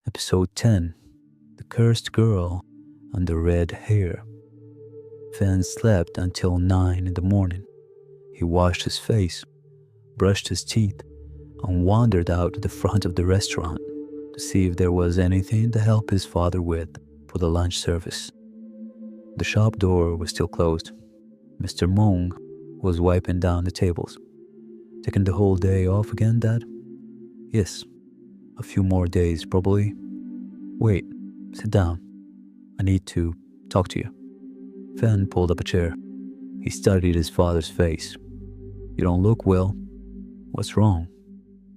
Episode 10, The Cursed Girl and the Red Hair. Finn slept until 9 in the morning. He washed his face, brushed his teeth, and wandered out to the front of the restaurant to see if there was anything to help his father with for the lunch service. The shop door was still closed. Mr. Luong was wiping down the tables. Taking the whole day off again, Dad? Yes. A few more days, probably. Wait, sit down. I need to talk to you. Finn pulled up a chair. He studied his father's face. You don't look well. What's wrong?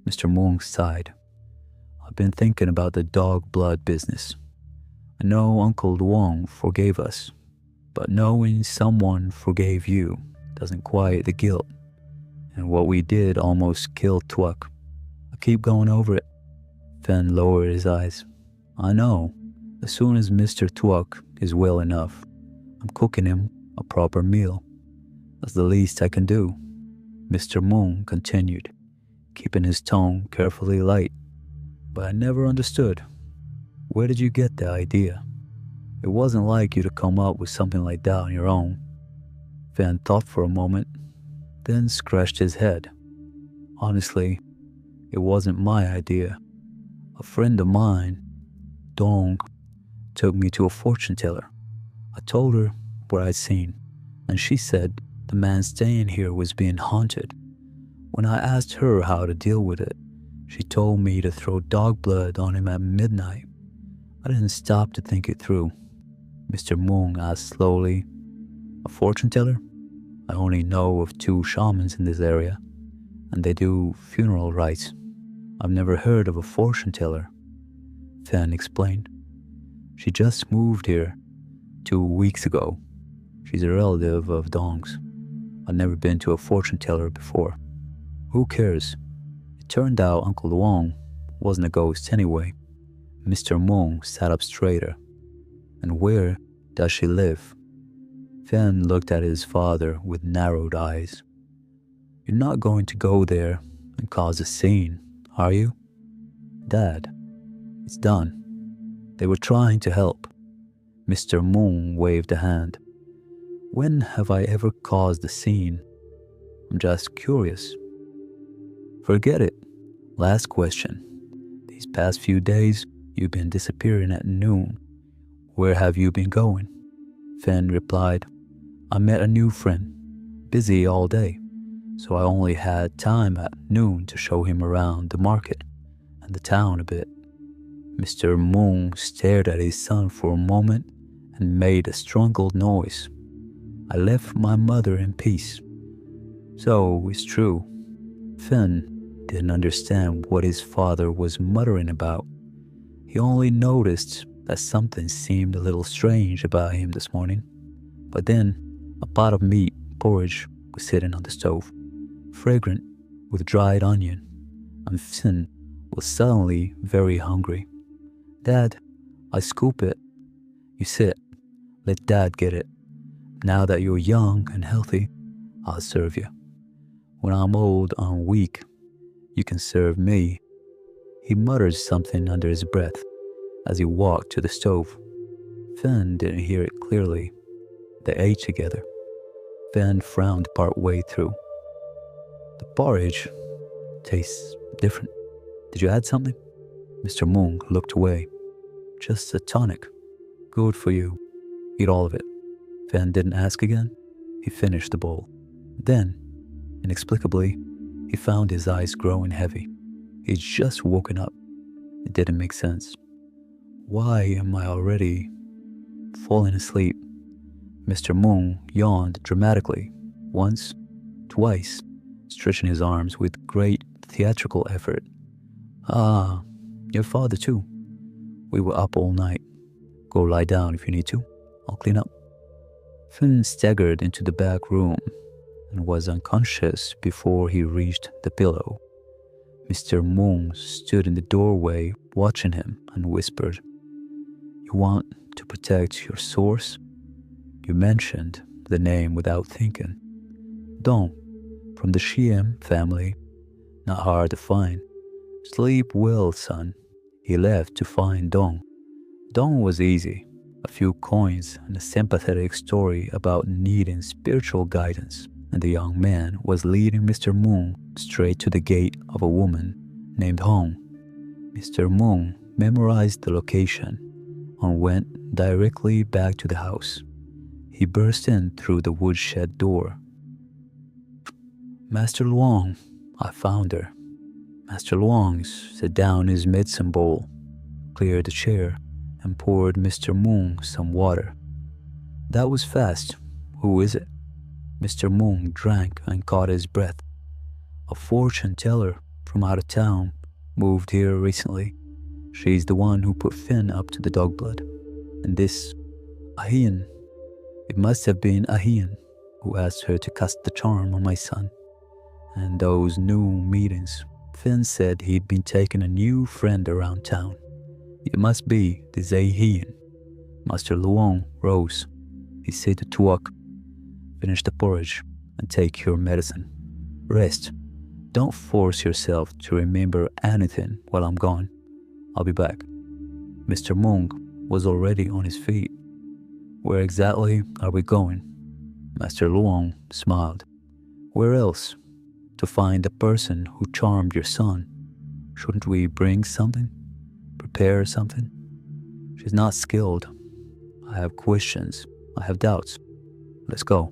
Mr. Luong sighed. I've been thinking about the dog blood business. I know Uncle Luong forgave us, but knowing someone forgave you doesn't quiet the guilt. And what we did almost killed Twuck. I keep going over it. Finn lowered his eyes. I know. As soon as Mr. Twuck is well enough, I'm cooking him a proper meal. That's the least I can do. Mr. Luong continued, keeping his tone carefully light. But I never understood. Where did you get the idea? It wasn't like you to come up with something like that on your own. Finn thought for a moment, then scratched his head. Honestly, it wasn't my idea. A friend of mine, Dong, took me to a fortune teller. I told her what I'd seen, and she said the man staying here was being haunted. When I asked her how to deal with it, she told me to throw dog blood on him at midnight. I didn't stop to think it through. Mr. Luong asked slowly, a fortune teller? I only know of 2 shamans in this area, and they do funeral rites. I've never heard of a fortune teller. Finn explained. She just moved here 2 weeks ago. She's a relative of Dong's. I'd never been to a fortune teller before. Who cares? It turned out Uncle Luong wasn't a ghost anyway. Mr. Luong sat up straighter. And where does she live? Finn looked at his father with narrowed eyes. You're not going to go there and cause a scene, are you? Dad, it's done. They were trying to help. Mr. Luong waved a hand. When have I ever caused a scene? I'm just curious. Forget it. Last question. These past few days, you've been disappearing at noon. Where have you been going? Finn replied, I met a new friend. Busy all day, so I only had time at noon to show him around the market and the town a bit. Mr. Luong stared at his son for a moment and made a strangled noise. I left my mother in peace. So it's true. Finn didn't understand what his father was muttering about. He only noticed that something seemed a little strange about him this morning. But then, a pot of meat porridge was sitting on the stove, fragrant with dried onion, and Finn was suddenly very hungry. Dad, I scoop it. You sit. Let Dad get it. Now that you're young and healthy, I'll serve you. When I'm old and weak, you can serve me. He muttered something under his breath as he walked to the stove. Finn didn't hear it clearly. They ate together. Finn frowned part way through. The porridge tastes different. Did you add something? Mr. Luong looked away. Just a tonic. Good for you. Eat all of it. Finn didn't ask again. He finished the bowl. Then, inexplicably, he found his eyes growing heavy. He'd just woken up. It didn't make sense. Why am I already falling asleep? Mr. Luong yawned dramatically, once, twice, stretching his arms with great theatrical effort. Ah, your father too. We were up all night. Go lie down if you need to. I'll clean up. Finn staggered into the back room and was unconscious before he reached the pillow. Mr. Luong stood in the doorway watching him and whispered, You want to protect your source? You mentioned the name without thinking. Dong, from the Shiem family. Not hard to find. Sleep well, son. He left to find Dong. Dong was easy. A few coins and a sympathetic story about needing spiritual guidance, and the young man was leading Mr. Moon straight to the gate of a woman named Hong. Mr. Moon memorized the location and went directly back to the house. He burst in through the woodshed door. "Master Luong, I found her." Master Luong set down his medicine bowl, cleared a chair, and poured Mr. Moon some water. "That was fast. Who is it?" Mr. Moon drank and caught his breath. "A fortune teller from out of town, moved here recently. She's the one who put Finn up to the dog blood. And this Ahian, it must have been Ahian who asked her to cast the charm on my son. And those new meetings, Finn said he'd been taking a new friend around town. It must be this Ahian." Master Luong rose. He said to Tuok, "Finish the porridge and take your medicine. Rest. Don't force yourself to remember anything while I'm gone. I'll be back." Mr. Moon was already on his feet. "Where exactly are we going?" Master Luong smiled. "Where else? To find the person who charmed your son. Shouldn't we bring something? Prepare something?" "She's not skilled. I have questions. I have doubts. Let's go."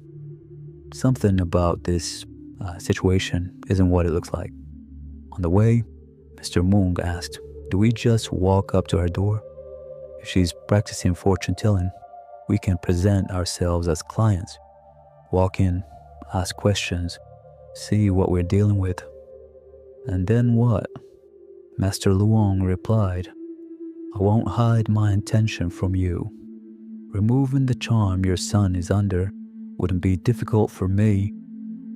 Something about this situation isn't what it looks like. On the way, Mr. Moon asked, "Do we just walk up to her door? If she's practicing fortune telling, we can present ourselves as clients. Walk in, ask questions, see what we're dealing with." "And then what?" Master Luong replied, "I won't hide my intention from you. Removing the charm your son is under wouldn't be difficult for me.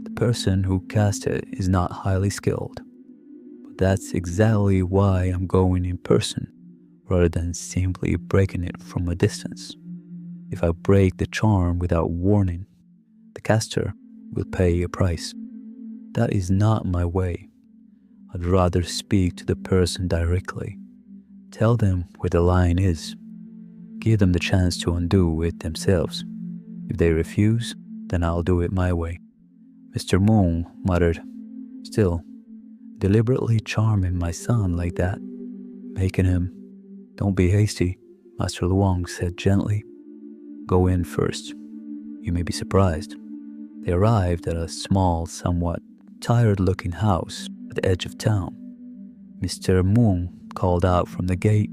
The person who cast it is not highly skilled. But that's exactly why I'm going in person, rather than simply breaking it from a distance. If I break the charm without warning, the caster will pay a price. That is not my way. I'd rather speak to the person directly. Tell them where the line is. Give them the chance to undo it themselves. If they refuse, then I'll do it my way." Mr. Moon muttered, "Still, deliberately charming my son like that, making him..." "Don't be hasty," Master Luong said gently. "Go in first. You may be surprised." They arrived at a small, somewhat tired-looking house at the edge of town. Mr. Moon called out from the gate,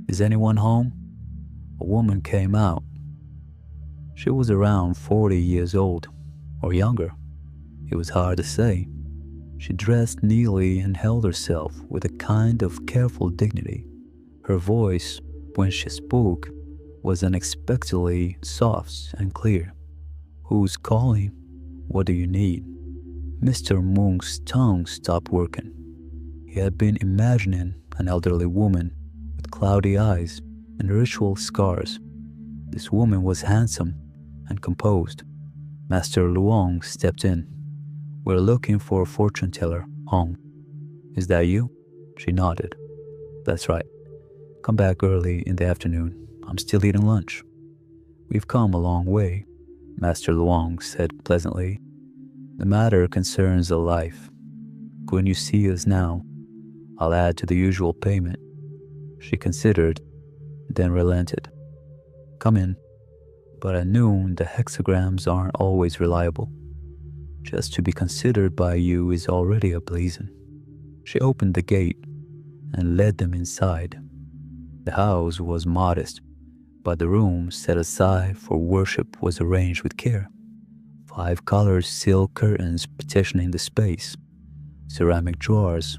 "Is anyone home?" A woman came out. She was around 40 years old, or younger. It was hard to say. She dressed neatly and held herself with a kind of careful dignity. Her voice, when she spoke, was unexpectedly soft and clear. "Who's calling? What do you need?" Mr. Moon's tongue stopped working. He had been imagining an elderly woman with cloudy eyes and ritual scars. This woman was handsome and composed. Master Luong stepped in. "We're looking for a fortune teller, Hong." "Is that you?" She nodded. "That's right. Come back early in the afternoon. I'm still eating lunch." "We've come a long way," Master Luong said pleasantly. "The matter concerns a life. When you see us now, I'll add to the usual payment." She considered, then relented. "Come in. But at noon, the hexagrams aren't always reliable. Just to be considered by you is already a blessing." She opened the gate and led them inside. The house was modest, but the room set aside for worship was arranged with care. 5 colored silk curtains partitioning the space, ceramic drawers,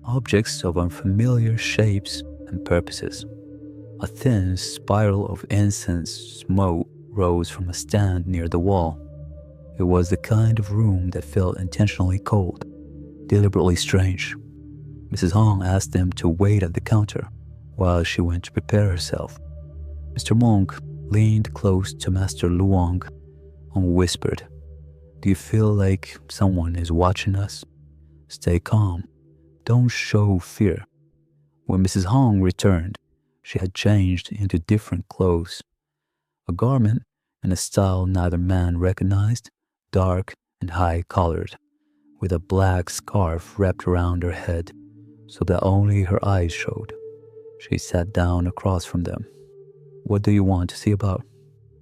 objects of unfamiliar shapes and purposes. A thin spiral of incense smoke rose from a stand near the wall. It was the kind of room that felt intentionally cold, deliberately strange. Mrs. Hong asked them to wait at the counter while she went to prepare herself. Mr. Monk leaned close to Master Luong and whispered, "Do you feel like someone is watching us? Stay calm. Don't show fear. When Mrs. Hong returned, she had changed into different clothes, a garment in a style neither man recognized, dark and high-collared, with a black scarf wrapped around her head so that only her eyes showed. She sat down across from them. "What do you want to see about?"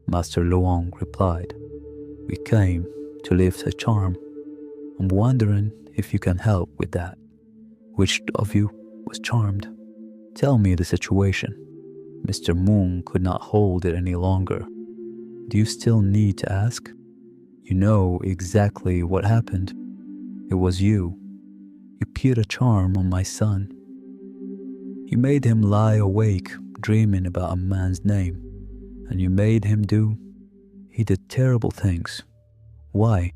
Master Luong replied. "We came to lift a charm. I'm wondering if you can help with that. Which of you was charmed? Tell me the situation." Mr. Moon could not hold it any longer. "Do you still need to ask? You know exactly what happened. It was you. You put a charm on my son. You made him lie awake dreaming about a man's name, and you made him do. He did terrible things. Why?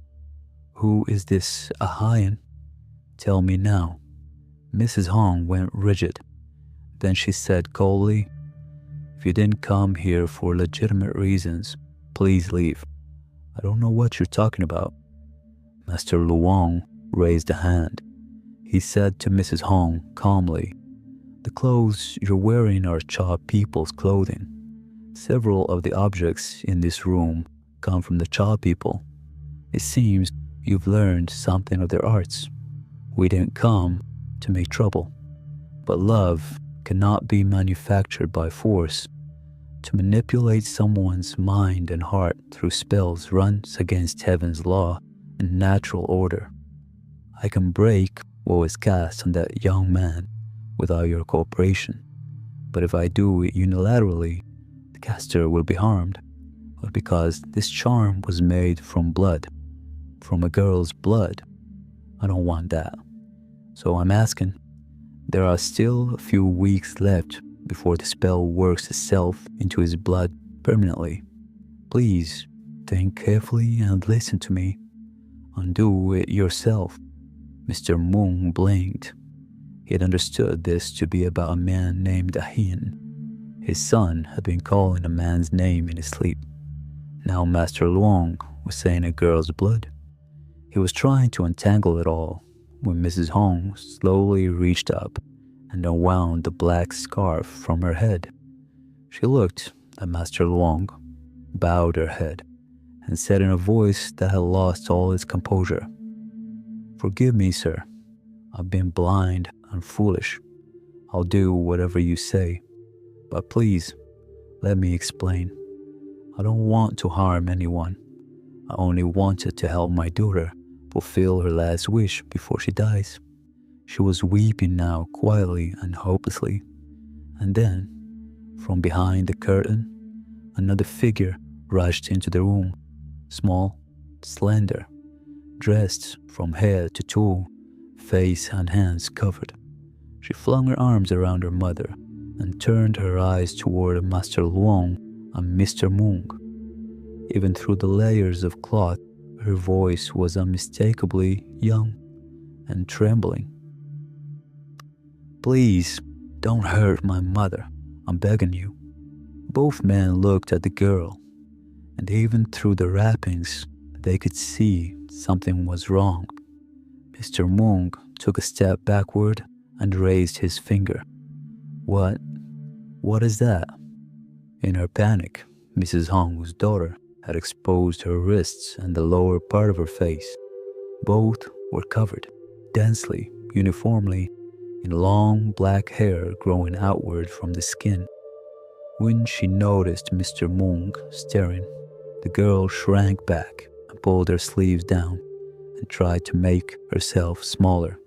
Who is this Ahayan? Tell me now." Mrs. Hong went rigid. Then she said coldly, "If you didn't come here for legitimate reasons, please leave. I don't know what you're talking about." Master Luong raised a hand. He said to Mrs. Hong calmly, "The clothes you're wearing are Cha people's clothing. Several of the objects in this room come from the Cha people. It seems you've learned something of their arts. We didn't come to make trouble, but love cannot be manufactured by force. To manipulate someone's mind and heart through spells runs against heaven's law and natural order. I can break what was cast on that young man without your cooperation, but if I do it unilaterally, the caster will be harmed. But because this charm was made from blood, from a girl's blood, I don't want that. So I'm asking, there are still a few weeks left before the spell works itself into his blood permanently. Please think carefully and listen to me. Undo it yourself." Mr. Moon blinked. He had understood this to be about a man named Ahin. His son had been calling a man's name in his sleep. Now Master Luong was saying a girl's blood. He was trying to untangle it all when Mrs. Hong slowly reached up and unwound the black scarf from her head. She looked at Master Luong, bowed her head, and said in a voice that had lost all its composure, "Forgive me, sir. I've been blind and foolish. I'll do whatever you say, but please, let me explain. I don't want to harm anyone. I only wanted to help my daughter fulfill her last wish before she dies." She was weeping now quietly and hopelessly. And then, from behind the curtain, another figure rushed into the room, small, slender, dressed from head to toe, face and hands covered. She flung her arms around her mother and turned her eyes toward Master Luong and Mr. Moon. Even through the layers of cloth, her voice was unmistakably young and trembling. "Please, don't hurt my mother. I'm begging you." Both men looked at the girl, and even through the wrappings, they could see something was wrong. Mr. Moon took a step backward and raised his finger. What is that?" In her panic, Mrs. Hong's daughter had exposed her wrists and the lower part of her face. Both were covered, densely, uniformly, in long black hair growing outward from the skin. When she noticed Mr. Moon staring, the girl shrank back and pulled her sleeves down and tried to make herself smaller.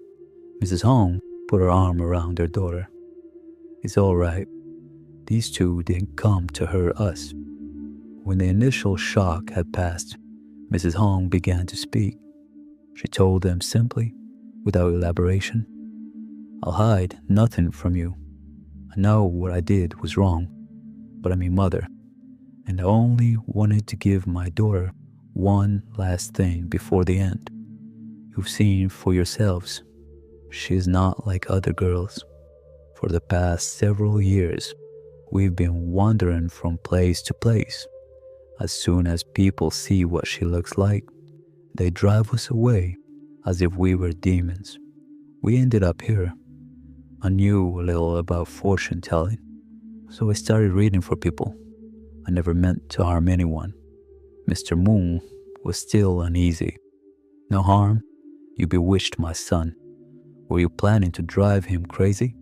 Mrs. Hong put her arm around her daughter. "It's all right. These two didn't come to hurt us." When the initial shock had passed, Mrs. Hong began to speak. She told them simply, without elaboration, "I'll hide nothing from you. I know what I did was wrong, but I'm your mother, and I only wanted to give my daughter one last thing before the end. You've seen for yourselves. She is not like other girls. For the past several years, we've been wandering from place to place. As soon as people see what she looks like, they drive us away as if we were demons. We ended up here. I knew a little about fortune telling, so I started reading for people. I never meant to harm anyone. Mr. Moon was still uneasy. No harm? You bewitched my son. Were you planning to drive him crazy?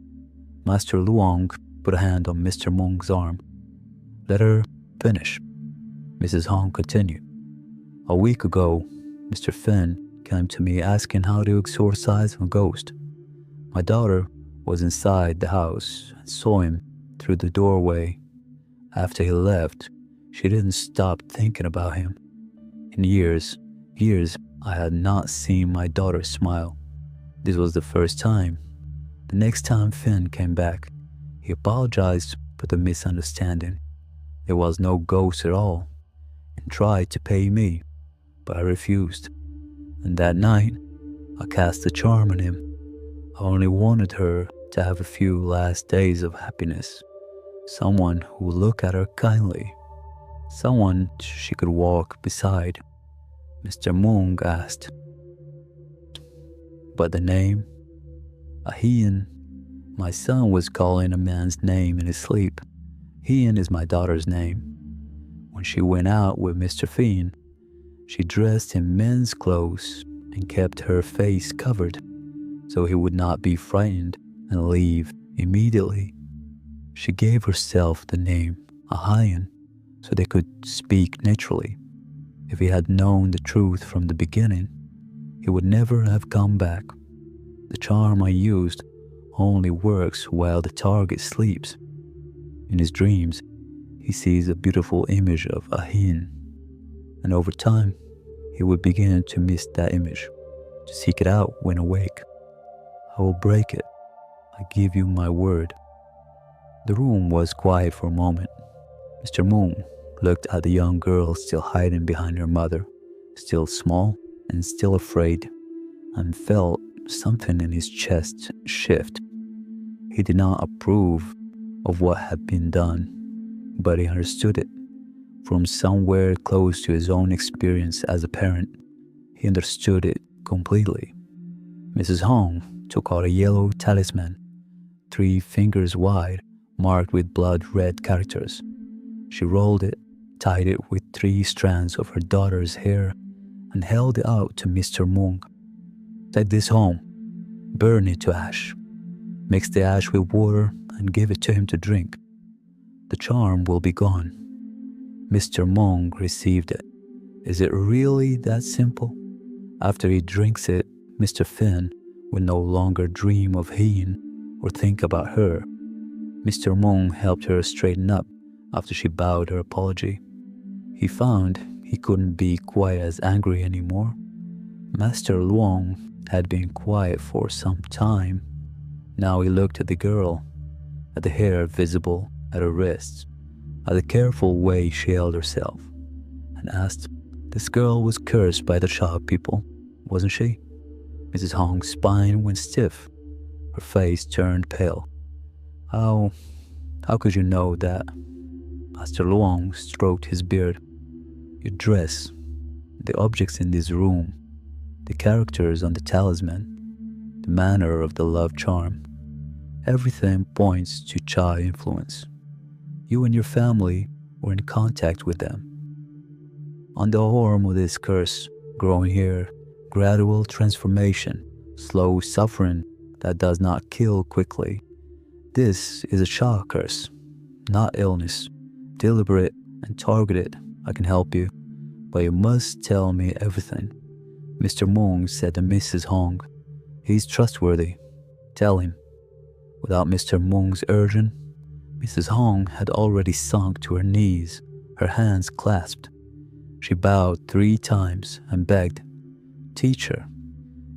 Master Luong put a hand on Mr. Moon's arm. Let her finish. Mrs. Hong continued. A week ago, Mr. Finn came to me asking how to exorcise a ghost. My daughter was inside the house and saw him through the doorway. After he left, she didn't stop thinking about him. In years, I had not seen my daughter smile. This was the first time. The next time Finn came back, he apologized for the misunderstanding. There was no ghost at all, and tried to pay me, but I refused. And that night, I cast a charm on him. I only wanted her to have a few last days of happiness. Someone who would look at her kindly. Someone she could walk beside. Mr. Moong asked. But the name? Ahian. My son was calling a man's name in his sleep. Hian is my daughter's name. When she went out with Mr. Finn, she dressed in men's clothes and kept her face covered so he would not be frightened and leave immediately. She gave herself the name Ahian so they could speak naturally. If he had known the truth from the beginning, he would never have come back. The charm I used only works while the target sleeps. In his dreams, he sees a beautiful image of Ahin, and over time, he would begin to miss that image, to seek it out when awake. I will break it. I give you my word. The room was quiet for a moment. Mr. Moon looked at the young girl still hiding behind her mother, still small and still afraid, and felt something in his chest shift. He did not approve of what had been done, but he understood it. From somewhere close to his own experience as a parent, he understood it completely. Mrs. Hong took out a yellow talisman, 3 fingers wide, marked with blood-red characters. She rolled it, tied it with 3 strands of her daughter's hair, and held it out to Mr. Moong. Take this home, burn it to ash. Mix the ash with water and give it to him to drink. The charm will be gone. Mr. Moong received it. Is it really that simple? After he drinks it, Mr. Finn will no longer dream of Heen or think about her. Mr. Moong helped her straighten up after she bowed her apology. He found he couldn't be quite as angry anymore. Master Luong had been quiet for some time. Now he looked at the girl, at the hair visible at her wrists, at the careful way she held herself, and asked, this girl was cursed by the child people, wasn't she? Mrs. Hong's spine went stiff. Her face turned pale. How could you know that? Master Luong stroked his beard. Your dress, the objects in this room, the characters on the talisman, the manner of the love charm, everything points to Chai influence. You and your family were in contact with them. On the arm of this curse, growing here, gradual transformation, slow suffering that does not kill quickly. This is a Cha curse, not illness. Deliberate and targeted, I can help you, but you must tell me everything. Mr. Moong said to Mrs. Hong, he's trustworthy. Tell him. Without Mr. Moong's urging, Mrs. Hong had already sunk to her knees, her hands clasped. She bowed 3 times and begged, Teacher,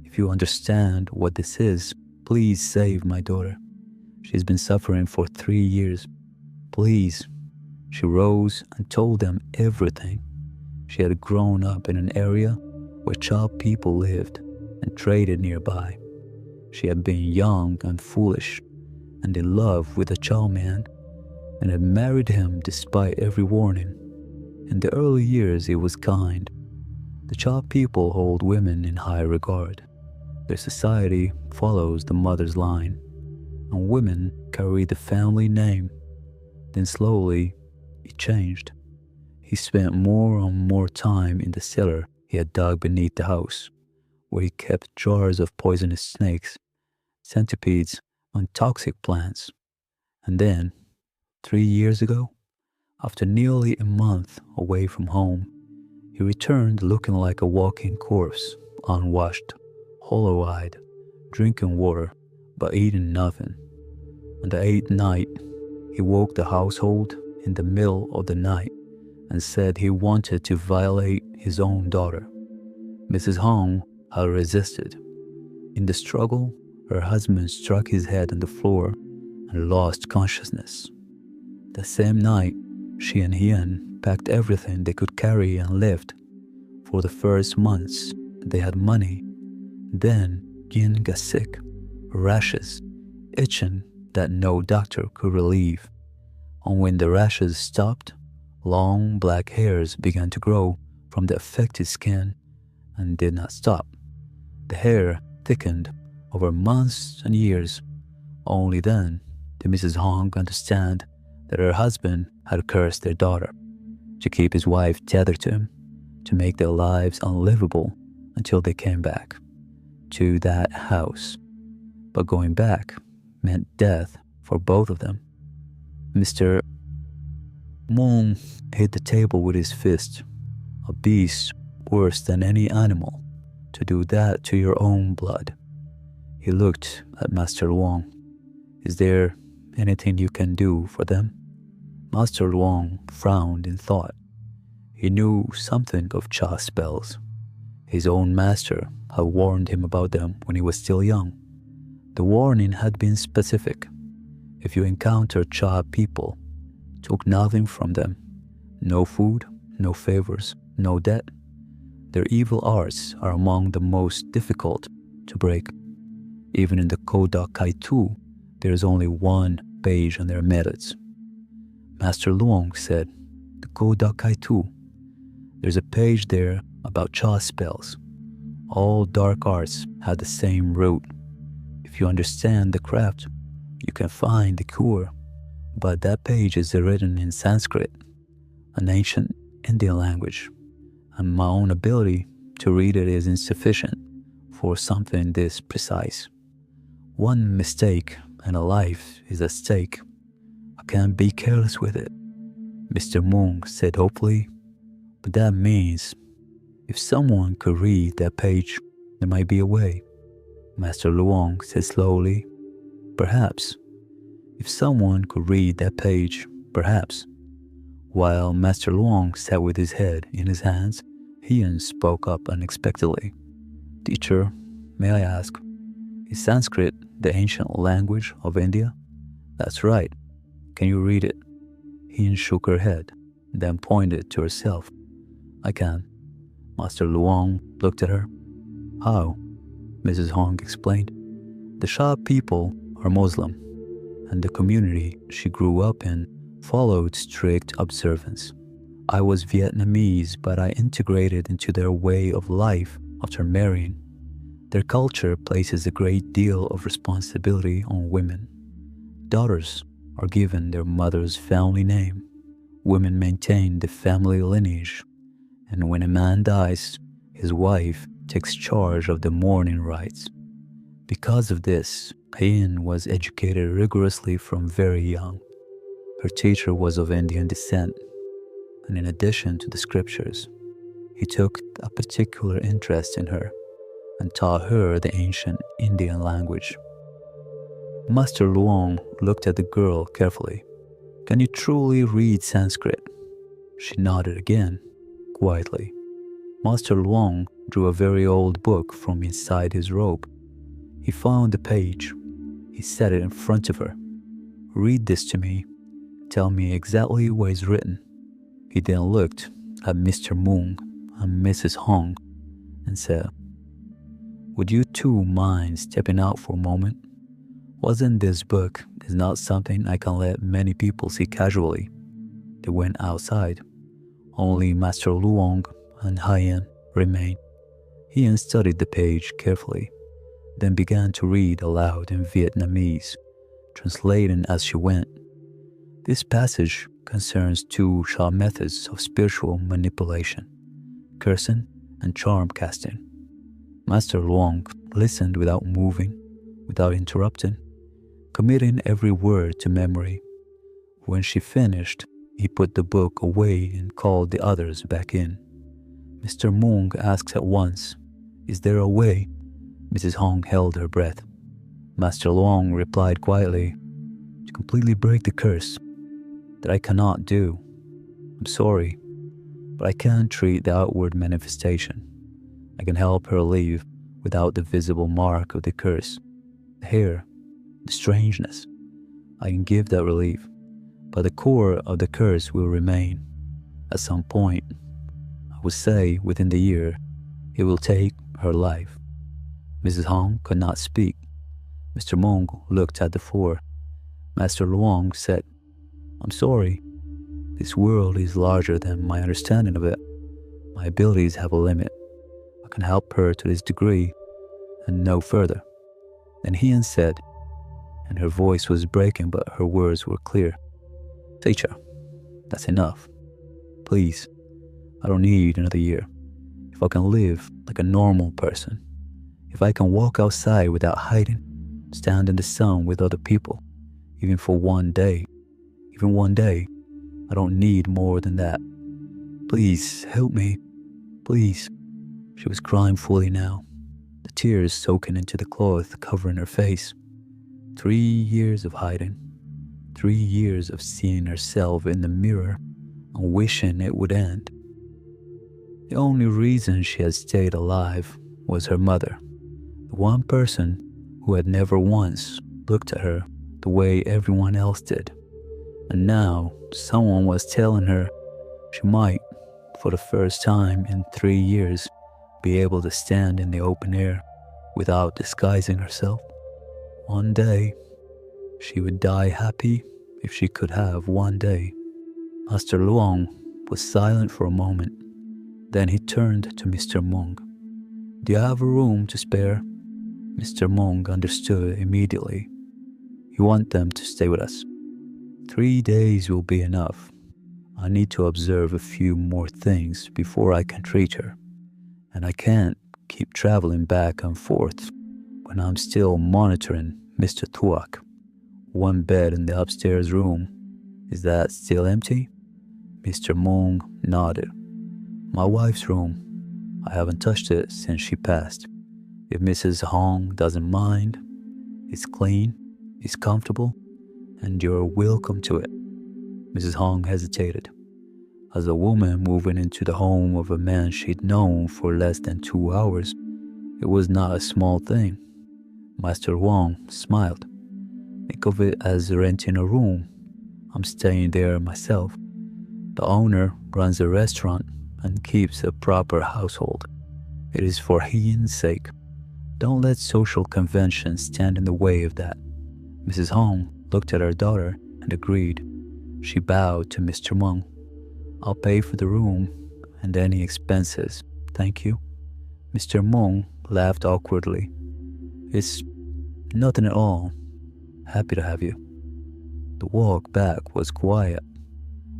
if you understand what this is, please save my daughter. She's been suffering for 3 years. Please. She rose and told them everything. She had grown up in an area where Cha people lived and traded nearby. She had been young and foolish and in love with a Cha man and had married him despite every warning. In the early years, he was kind. The Cha people hold women in high regard. Their society follows the mother's line. and women carried the family name. Then slowly, it changed. He spent more and more time in the cellar he had dug beneath the house, where he kept jars of poisonous snakes, centipedes, and toxic plants. And then, 3 years ago, after nearly a month away from home, he returned looking like a walking corpse, unwashed, hollow-eyed, drinking water, but eating nothing. On the 8th night, he woke the household in the middle of the night and said he wanted to violate his own daughter. Mrs. Hong had resisted. In the struggle, her husband struck his head on the floor and lost consciousness. The same night, she and Hien packed everything they could carry and left. For the first months, they had money. Then Yin got sick, rashes, itching that no doctor could relieve. And when the rashes stopped, long black hairs began to grow from the affected skin and did not stop. The hair thickened over months and years. Only then did Mrs. Hong understand that her husband had cursed their daughter to keep his wife tethered to him, to make their lives unlivable until they came back to that house. But going back meant death for both of them. Mr. Moon hit the table with his fist. A beast worse than any animal, to do that to your own blood. He looked at Master Luong. Is there anything you can do for them? Master Luong frowned in thought. He knew something of Cha spells. His own master had warned him about them when he was still young. The warning had been specific. If you encounter Cha people, took nothing from them, no food, no favors, no debt. Their evil arts are among the most difficult to break. Even in the Koda Kaitu, there is only one page on their methods. Master Luong said, the Koda Kaitu. There's a page there about Cha spells. All dark arts have the same root. If you understand the craft, you can find the cure. But that page is written in Sanskrit, an ancient Indian language, and my own ability to read it is insufficient for something this precise. One mistake and a life is at stake. I can't be careless with it, Mr. Moon said hopefully. But that means if someone could read that page, there might be a way. Master Luong said slowly, perhaps. If someone could read that page, perhaps. While Master Luong sat with his head in his hands, Hien spoke up unexpectedly. Teacher, may I ask, is Sanskrit the ancient language of India? That's right. Can you read it? Hien shook her head, then pointed to herself. I can. Master Luong looked at her. How? Mrs. Hong explained. The Sha people are Muslim, and the community she grew up in followed strict observance. I was Vietnamese, but I integrated into their way of life after marrying. Their culture places a great deal of responsibility on women. Daughters are given their mother's family name. Women maintain the family lineage, and when a man dies, his wife takes charge of the mourning rites. Because of this, Hien was educated rigorously from very young. Her teacher was of Indian descent, and in addition to the scriptures, he took a particular interest in her and taught her the ancient Indian language. Master Luong looked at the girl carefully. Can you truly read Sanskrit? She nodded again, quietly. Master Luong drew a very old book from inside his robe. He found the page. He set it in front of her. Read this to me. Tell me exactly what is written. He then looked at Mr. Moon and Mrs. Hong and said, would you two mind stepping out for a moment? What's in this book is not something I can let many people see casually. They went outside. Only Master Luong and Hien remained. Hien studied the page carefully, then began to read aloud in Vietnamese, translating as she went. This passage concerns two sharp methods of spiritual manipulation: cursing and charm casting. Master Luong listened without moving, without interrupting, committing every word to memory. When she finished, he put the book away and called the others back in. Mr. Mung asked at once, "Is there a way?" Mrs. Hong held her breath. Master Luong replied quietly, "To completely break the curse. That I cannot do. I'm sorry, but I can't treat the outward manifestation. I can help her leave without the visible mark of the curse. The hair, the strangeness. I can give that relief, but the core of the curse will remain. At some point, I would say within the year, it will take her life." Mrs. Hong could not speak. Mr. Mung looked at the floor. Master Luong said, "I'm sorry. This world is larger than my understanding of it. My abilities have a limit. I can help her to this degree and no further." Then Hien said, and her voice was breaking but her words were clear, "Teacher, that's enough. Please, I don't need another year. If I can live like a normal person, if I can walk outside without hiding, stand in the sun with other people, even for one day, I don't need more than that. Please help me, please." She was crying fully now, the tears soaking into the cloth covering her face. 3 years of hiding, 3 years of seeing herself in the mirror and wishing it would end. The only reason she had stayed alive was her mother, the one person who had never once looked at her the way everyone else did. And now someone was telling her she might, for the first time in 3 years, be able to stand in the open air without disguising herself. One day, she would die happy if she could have one day. Master Luong was silent for a moment. Then he turned to Mr. Mung. "Do you have a room to spare?" Mr. Mung understood immediately. "You want them to stay with us. 3 days will be enough. I need to observe a few more things before I can treat her. And I can't keep traveling back and forth when I'm still monitoring Mr. Tuak. One bed in the upstairs room. Is that still empty?" Mr. Mung nodded. "My wife's room. I haven't touched it since she passed. If Mrs. Hong doesn't mind, it's clean, it's comfortable, and you're welcome to it." Mrs. Hong hesitated. As a woman moving into the home of a man she'd known for less than 2 hours, it was not a small thing. Master Wong smiled. "Think of it as renting a room. I'm staying there myself. The owner runs a restaurant and keeps a proper household. It is for Hien's sake. Don't let social conventions stand in the way of that." Mrs. Hong looked at her daughter and agreed. She bowed to Mr. Mung. "I'll pay for the room and any expenses, thank you." Mr. Mung laughed awkwardly. "It's nothing at all. Happy to have you." The walk back was quiet.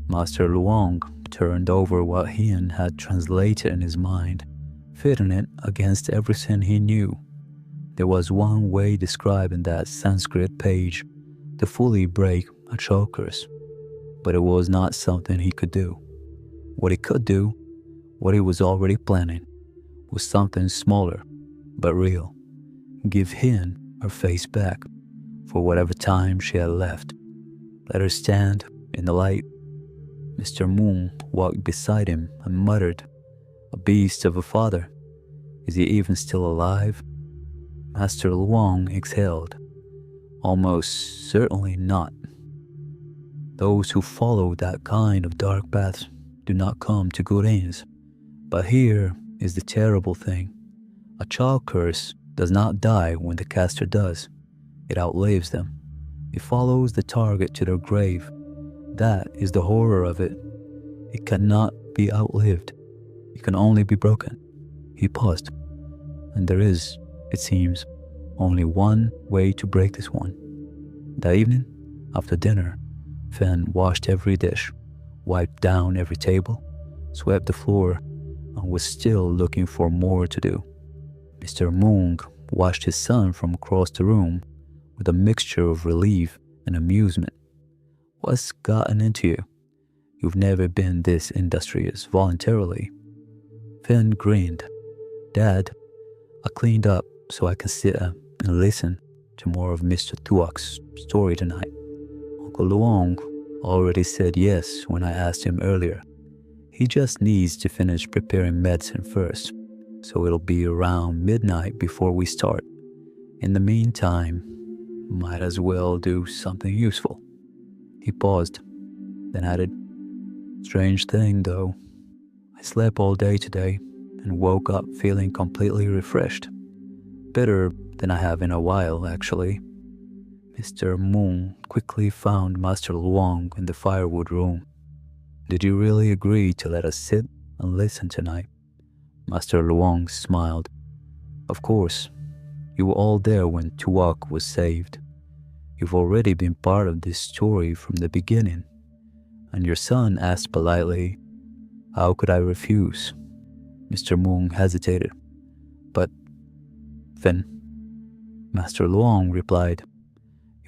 Master Luong turned over what Hien had translated in his mind, fitting it against everything he knew. There was one way described in that Sanskrit page to fully break a chalk curse, but it was not something he could do. What he could do, what he was already planning, was something smaller but real. Give Hien her face back for whatever time she had left. Let her stand in the light. Mr. Moon walked beside him and muttered, "A beast of a father. Is he even still alive?" Master Luong exhaled. "Almost certainly not. Those who follow that kind of dark path do not come to good ends. But here is the terrible thing. A child curse does not die when the caster does. It outlives them. It follows the target to their grave. That is the horror of it. It cannot be outlived. It can only be broken." He paused. "And there is, it seems, only one way to break this one. That evening, after dinner, Finn washed every dish, wiped down every table, swept the floor, and was still looking for more to do. Mr. Moong watched his son from across the room with a mixture of relief and amusement. What's gotten into you? You've never been this industrious voluntarily. Finn grinned. Dad, I cleaned up so I can sit and listen to more of Mr. Tuak's story tonight. Uncle Luong already said yes when I asked him earlier. He just needs to finish preparing medicine first, so it'll be around midnight before we start. In the meantime, might as well do something useful. He paused, then added, strange thing though, I slept all day today and woke up feeling completely refreshed. Better than I have in a while, actually. Mr. Moon quickly found Master Luong in the firewood room. Did you really agree to let us sit and listen tonight? Master Luong smiled. Of course. You were all there when Tuak was saved. You've already been part of this story from the beginning. And your son asked politely, how could I refuse? Mr. Moon hesitated. But, Finn, Master Luong replied,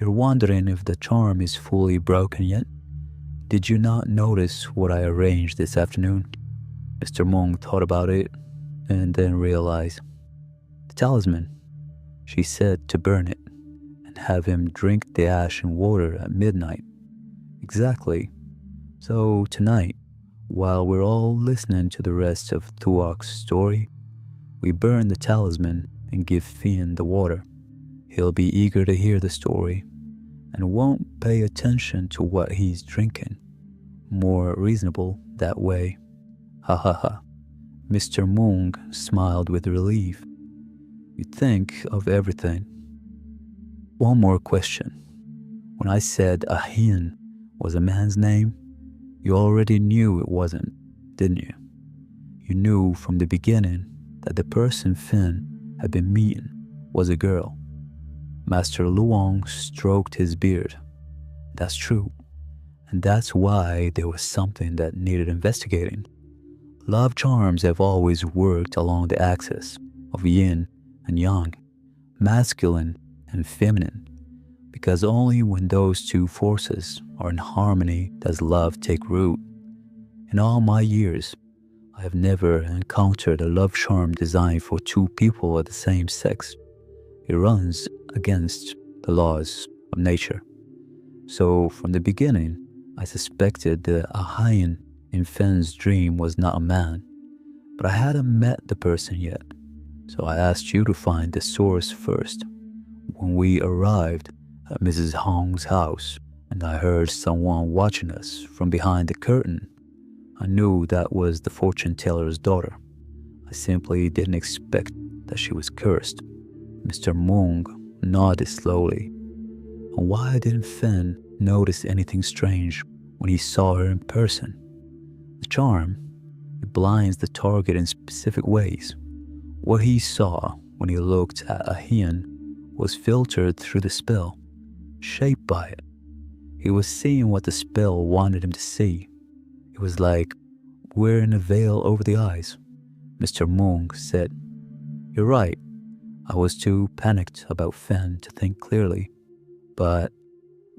you're wondering if the charm is fully broken yet? Did you not notice what I arranged this afternoon? Mr. Moon thought about it and then realized. The talisman. She said to burn it and have him drink the ash and water at midnight. Exactly. So tonight, while we're all listening to the rest of Tuak's story, we burn the talisman and give Finn the water. He'll be eager to hear the story and won't pay attention to what he's drinking. More reasonable that way. Ha ha ha. Mr. Moong smiled with relief. You think of everything. One more question. When I said Ahin was a man's name, you already knew it wasn't, didn't you? You knew from the beginning that the person Finn had been meeting was a girl. Master Luong stroked his beard. That's true. And that's why there was something that needed investigating. Love charms have always worked along the axis of yin and yang, masculine and feminine, because only when those two forces are in harmony does love take root. In all my years, I have never encountered a love charm designed for two people of the same sex. It runs against the laws of nature. So from the beginning, I suspected the Ahayan in Finn's dream was not a man, but I hadn't met the person yet. So I asked you to find the source first. When we arrived at Mrs. Hong's house and I heard someone watching us from behind the curtain, I knew that was the fortune teller's daughter. I simply didn't expect that she was cursed. Mr. Moong nodded slowly. And why didn't Finn notice anything strange when he saw her in person? The charm, it blinds the target in specific ways. What he saw when he looked at Ahian was filtered through the spell, shaped by it. He was seeing what the spell wanted him to see. It was like wearing a veil over the eyes. Mr. Moong said, You're right. I was too panicked about Finn to think clearly. But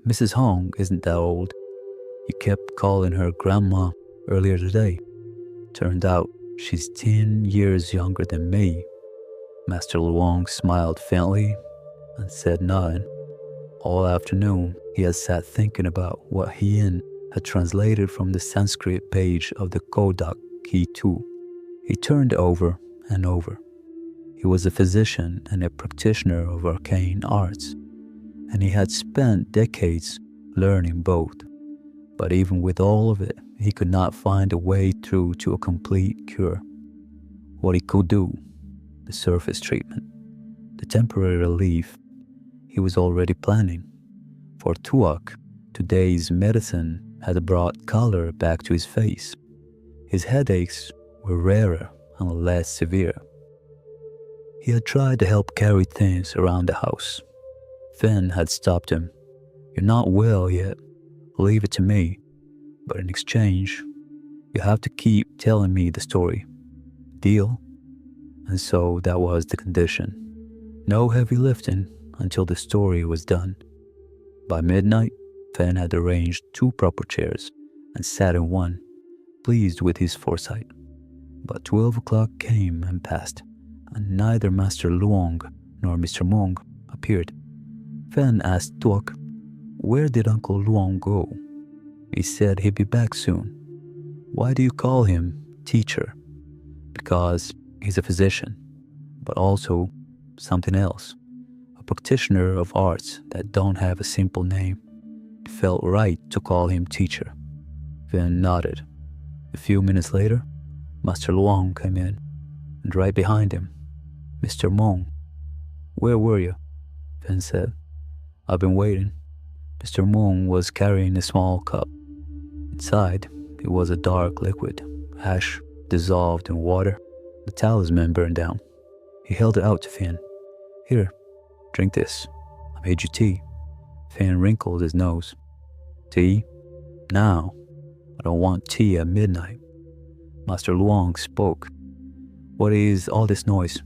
Mrs. Hong isn't that old. You kept calling her grandma earlier today. Turned out she's 10 years younger than me. Master Luong smiled faintly and said nothing. All afternoon, he had sat thinking about what Hien had translated from the Sanskrit page of the Kodak Key 2. He turned over and over. He was a physician and a practitioner of arcane arts, and he had spent decades learning both. But even with all of it, he could not find a way through to a complete cure. What he could do, the surface treatment, the temporary relief, he was already planning. For Tuak, today's medicine had brought color back to his face. His headaches were rarer and less severe. He had tried to help carry things around the house. Finn had stopped him, You're not well yet. Leave it to me. But in exchange, you have to keep telling me the story. Deal?" And so that was the condition. No heavy lifting until the story was done. By midnight, Fen had arranged 2 proper chairs and sat in one, pleased with his foresight. But 12 o'clock came and passed, and neither Master Luong nor Mr. Mong appeared. Fen asked Tuok, "Where did Uncle Luong go?" He said he'd be back soon. "Why do you call him teacher?" "Because he's a physician, but also something else. A practitioner of arts that don't have a simple name. It felt right to call him teacher." Fen nodded. A few minutes later, Master Luong came in, and right behind him, Mr. Mong. "Where were you?" Fen said. "I've been waiting." Mr. Mong was carrying a small cup. Inside, it was a dark liquid, ash dissolved in water. The talisman burned down. He held it out to Fen. "Here, drink this. I made you tea." Fen wrinkled his nose. "Tea? Now? I don't want tea at midnight." Master Luong spoke. "What is all this noise?"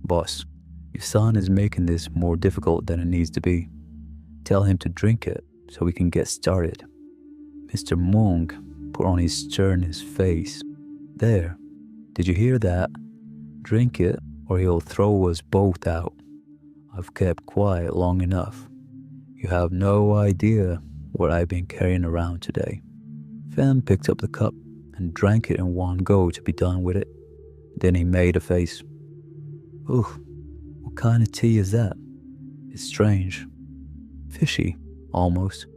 "Boss, your son is making this more difficult than it needs to be. Tell him to drink it so we can get started." Mr. Mong put on his sternest face. "There, did you hear that? Drink it or he'll throw us both out. I've kept quiet long enough. You have no idea what I've been carrying around today." Fen picked up the cup and drank it in one go to be done with it. Then he made a face. "Ooh, what kind of tea is that? It's strange. Fishy, almost."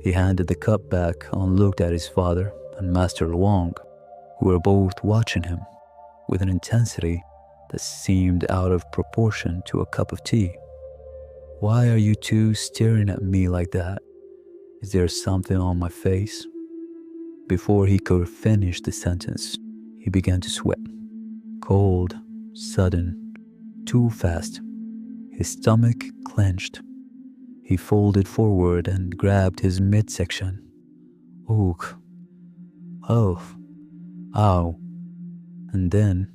He handed the cup back and looked at his father and Master Luong, who were both watching him with an intensity that seemed out of proportion to a cup of tea. "Why are you two staring at me like that? Is there something on my face?" Before he could finish the sentence, he began to sweat. Cold, sudden, too fast. His stomach clenched. He folded forward and grabbed his midsection. "Oog. Oh. Ow." And then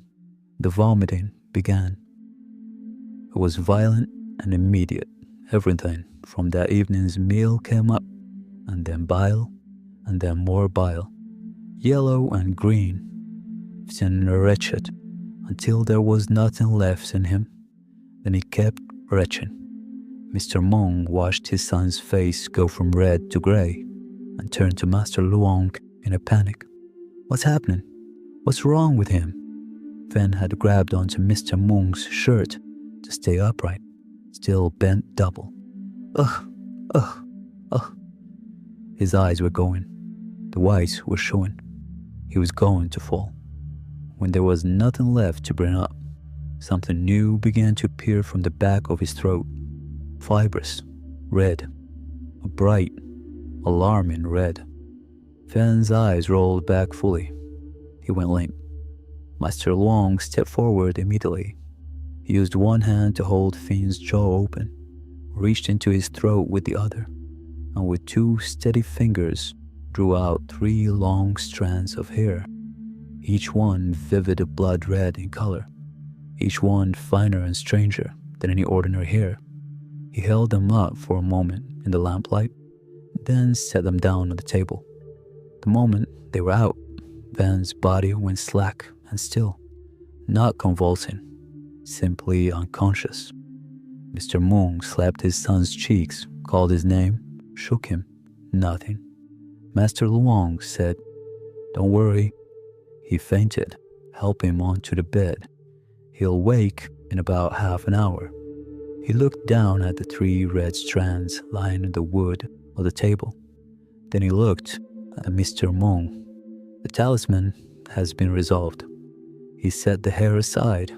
the vomiting began. It was violent and immediate. Everything from that evening's meal came up, and then bile, and then more bile, yellow and green, then wretched, until there was nothing left in him. Then he kept retching. Mr. Mong watched his son's face go from red to grey, and turned to Master Luong in a panic. "What's happening? What's wrong with him?" Fen had grabbed onto Mr. Mong's shirt to stay upright, still bent double. Ugh, ugh, ugh. His eyes were going. The whites were showing. He was going to fall. When there was nothing left to bring up, something new began to appear from the back of his throat. Fibrous, red, a bright, alarming red. Fen's eyes rolled back fully. He went limp. Master Luong stepped forward immediately. He used one hand to hold Finn's jaw open, reached into his throat with the other, and with two steady fingers drew out 3 long strands of hair, each one vivid blood red in color, each one finer and stranger than any ordinary hair. He held them up for a moment in the lamplight, then set them down on the table. The moment they were out, Van's body went slack and still, not convulsing, simply unconscious. Mr. Mong slapped his son's cheeks, called his name, shook him. Nothing. Master Luong said, "Don't worry." He fainted. Help him onto the bed. He'll wake in about half an hour. He looked down at the 3 red strands lying in the wood of the table. Then he looked at Mr. Mong. The talisman has been resolved. He set the hair aside.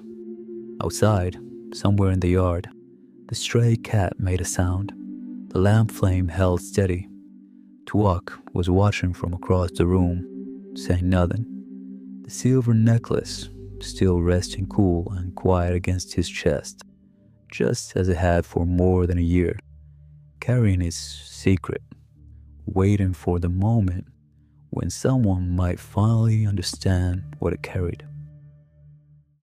Outside, somewhere in the yard, the stray cat made a sound. The lamp flame held steady. Tuok was watching from across the room, saying nothing. The silver necklace still resting cool and quiet against his chest, just as it had for more than a year, carrying his secret, waiting for the moment when someone might finally understand what it carried.